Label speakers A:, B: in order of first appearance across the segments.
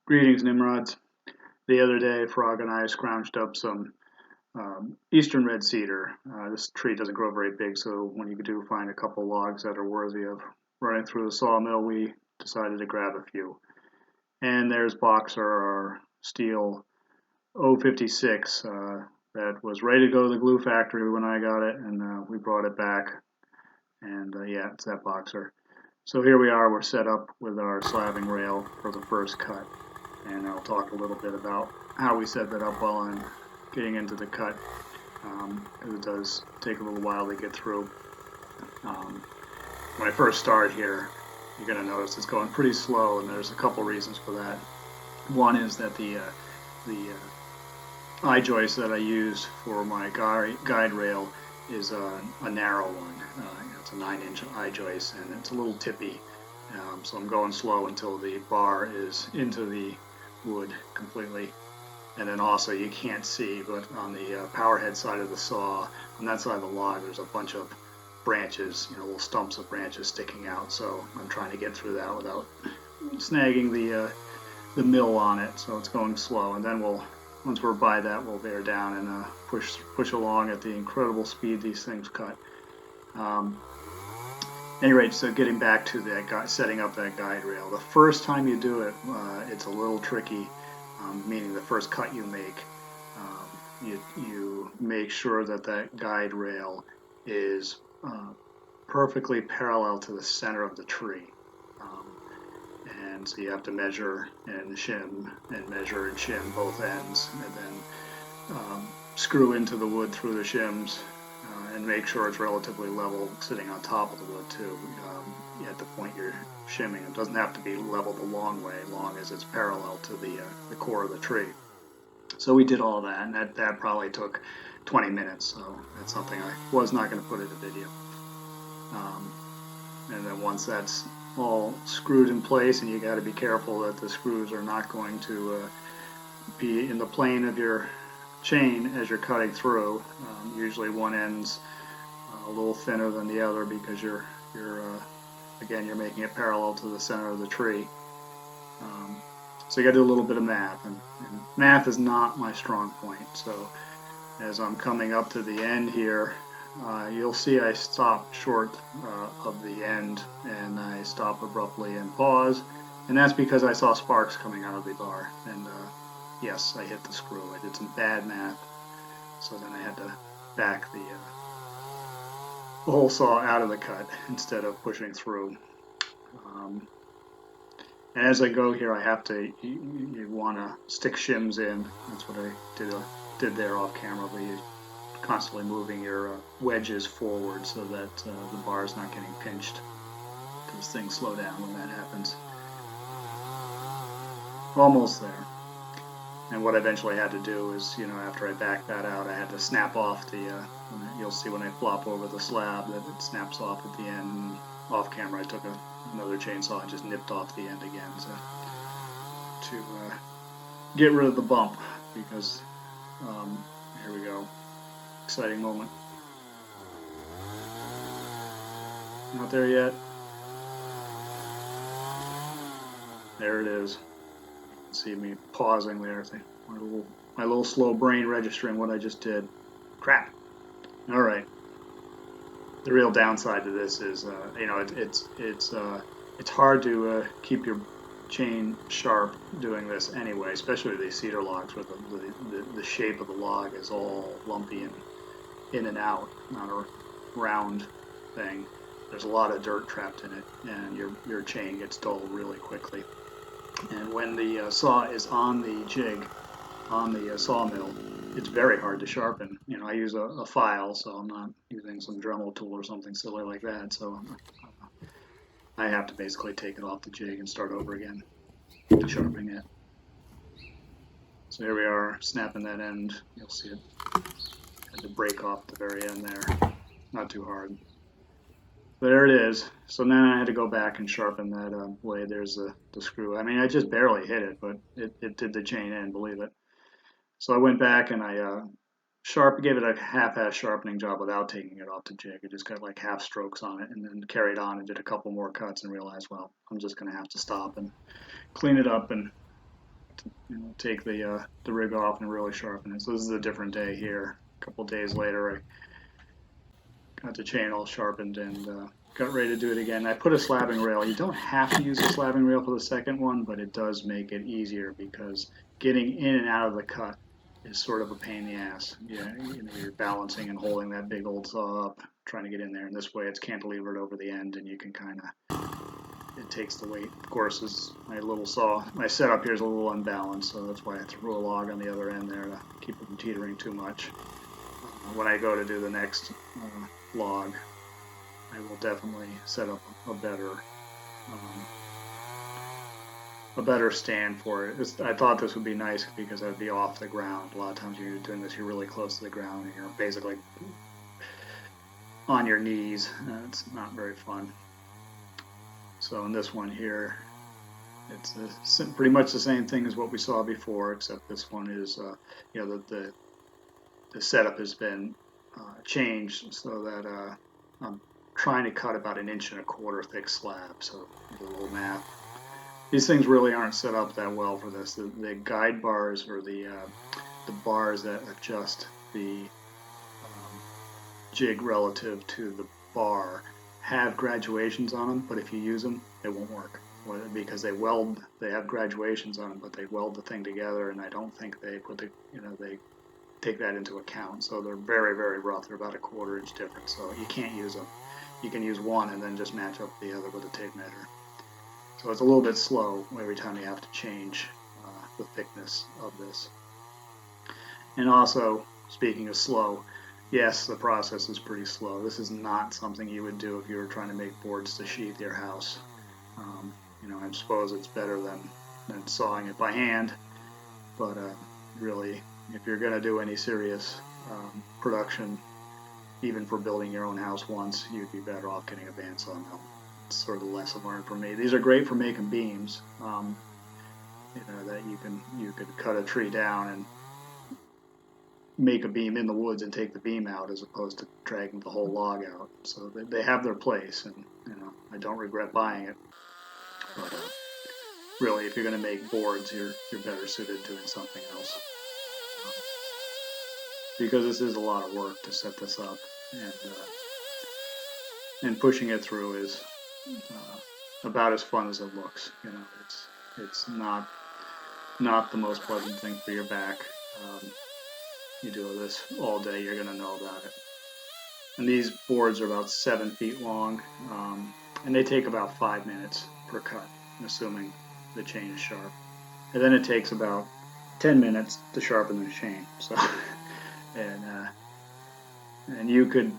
A: Greetings, Nimrods. The other day, Frog and I scrounged up some eastern red cedar. This tree doesn't grow very big, so when you do find a couple logs that are worthy of running through the sawmill, we decided to grab a few. And there's Boxer, our Stihl 056, that was ready to go to the glue factory when I got it, and we brought it back. And yeah, it's that Boxer. So here we are, we're set up with our slabbing rail for the first cut. And I'll talk a little bit about how we set that up while I'm getting into the cut, because it does take a little while to get through. When I first start here, you're going to notice it's going pretty slow, and there's a couple reasons for that. One is that the eye joist that I use for my guide rail is a narrow one. It's a 9-inch eye joist, and it's a little tippy. So I'm going slow until the bar is into the wood completely. And then also you can't see, but on the power head side of the saw, on that side of the log, there's a bunch of branches, little stumps of branches sticking out. So I'm trying to get through that without snagging the mill on it. So it's going slow, and then once we're by that, we'll bear down and push along at the incredible speed these things cut. Anyway, so getting back to that setting up that guide rail. The first time you do it, it's a little tricky, meaning the first cut you make, you make sure that that guide rail is perfectly parallel to the center of the tree. And so you have to measure and shim and measure and shim both ends, and then screw into the wood through the shims. And make sure it's relatively level sitting on top of the wood too, at the point you're shimming. It doesn't have to be leveled a long way, long as it's parallel to the core of the tree. So we did all that, and that probably took 20 minutes, so that's something I was not going to put in the video. And then once that's all screwed in place, and you got to be careful that the screws are not going to be in the plane of your chain as you're cutting through. Usually one end's a little thinner than the other because you're making it parallel to the center of the tree. So you got to do a little bit of math, and math is not my strong point. So as I'm coming up to the end here, you'll see I stop short of the end, and I stop abruptly and pause, and that's because I saw sparks coming out of the bar, and yes, I hit the screw. I did some bad math, so then I had to back the whole saw out of the cut instead of pushing through. And as I go here, I have to, you want to stick shims in. That's what I did there off camera, but you're constantly moving your wedges forward so that the bar is not getting pinched, because things slow down when that happens. Almost there. And what I eventually had to do is, after I backed that out, I had to snap off you'll see when I flop over the slab that it snaps off at the end. And off camera, I took another chainsaw and just nipped off the end again to get rid of the bump, because here we go. Exciting moment. Not there yet. There it is. See me pausing there. My little slow brain registering what I just did. Crap. All right. The real downside to this is, it's hard to keep your chain sharp doing this anyway, especially with these cedar logs where the shape of the log is all lumpy and in and out, not a round thing. There's a lot of dirt trapped in it, and your chain gets dull really quickly. And when the saw is on the jig, on the sawmill, it's very hard to sharpen. I use a file, so I'm not using some Dremel tool or something silly like that. So I have to basically take it off the jig and start over again, sharpening it. So here we are, snapping that end. You'll see it had to break off at the very end there. Not too hard. But there it is. So then I had to go back and sharpen that blade. There's the screw. I mean, I just barely hit it, but it did the chain in, believe it. So I went back and I gave it a half-ass sharpening job without taking it off the jig. I just got like half strokes on it, and then carried on and did a couple more cuts and realized, well, I'm just going to have to stop and clean it up and take the rig off and really sharpen it. So this is a different day here. A couple days later, I got the chain all sharpened and got ready to do it again. I put a slabbing rail. You don't have to use a slabbing rail for the second one, but it does make it easier because getting in and out of the cut is sort of a pain in the ass. Yeah, you're balancing and holding that big old saw up, trying to get in there. And this way, it's cantilevered over the end, and you can kind of, it takes the weight. Of course, is my little saw. My setup here is a little unbalanced, so that's why I threw a log on the other end there to keep it from teetering too much. When I go to do the next log, I will definitely set up a better stand for it. I thought this would be nice because I'd be off the ground. A lot of times when you're doing this, you're really close to the ground and you're basically on your knees. It's not very fun. So in this one here, it's pretty much the same thing as what we saw before, except this one is, the setup has been changed so that I'm trying to cut about 1.25 inch thick slab. So a little math. These things really aren't set up that well for this. The guide bars or the bars that adjust the jig relative to the bar have graduations on them, but if you use them, it won't work because they have graduations on them, but they weld the thing together, and I don't think they put they take that into account. So they're very, very rough. They're about 1/4 inch difference, so you can't use them. You can use one and then just match up the other with a tape measure. So it's a little bit slow every time you have to change the thickness of this. And also, speaking of slow, yes, the process is pretty slow. This is not something you would do if you were trying to make boards to sheathe your house. I suppose it's better than sawing it by hand, but really, if you're going to do any serious production, even for building your own house once, you'd be better off getting a bandsaw mill. It's sort of the lesson learned for me. These are great for making beams. That you could cut a tree down and make a beam in the woods and take the beam out as opposed to dragging the whole log out. So they have their place, and I don't regret buying it. But really, if you're going to make boards, you're better suited doing something else. Because this is a lot of work to set this up, and pushing it through is about as fun as it looks. It's not the most pleasant thing for your back. You do this all day, you're going to know about it. And these boards are about 7 feet long, and they take about 5 minutes per cut, assuming the chain is sharp. And then it takes about 10 minutes to sharpen the chain. So, and you could,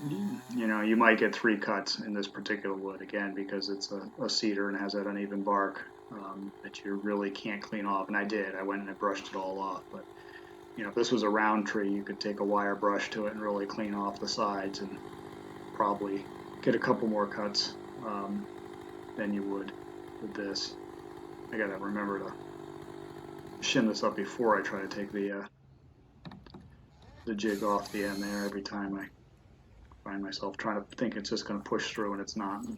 A: you might get 3 cuts in this particular wood, again, because it's a cedar and has that uneven bark that you really can't clean off. And I did. I went and I brushed it all off. But, if this was a round tree, you could take a wire brush to it and really clean off the sides and probably get a couple more cuts than you would with this. I gotta remember to shim this up before I try to take the jig off the end there every time I find myself trying to think it's just going to push through and it's not. The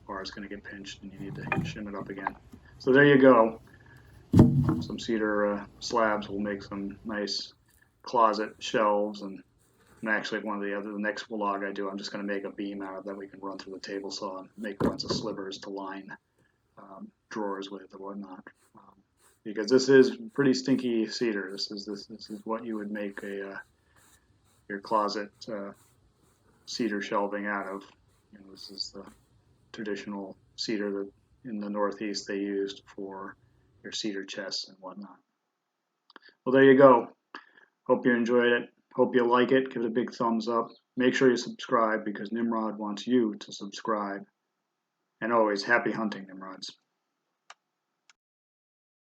A: bar is going to get pinched and you need to shim it up again. So there you go. Some cedar slabs will make some nice closet shelves, and actually the next log I do, I'm just going to make a beam out of that we can run through the table saw and make a bunch of slivers to line drawers with or whatnot. Because this is pretty stinky cedar. This is what you would make your closet cedar shelving out of. This is the traditional cedar that in the Northeast they used for your cedar chests and whatnot. Well, there you go. Hope you enjoyed it. Hope you like it. Give it a big thumbs up. Make sure you subscribe because Nimrod wants you to subscribe. And always happy hunting, Nimrods.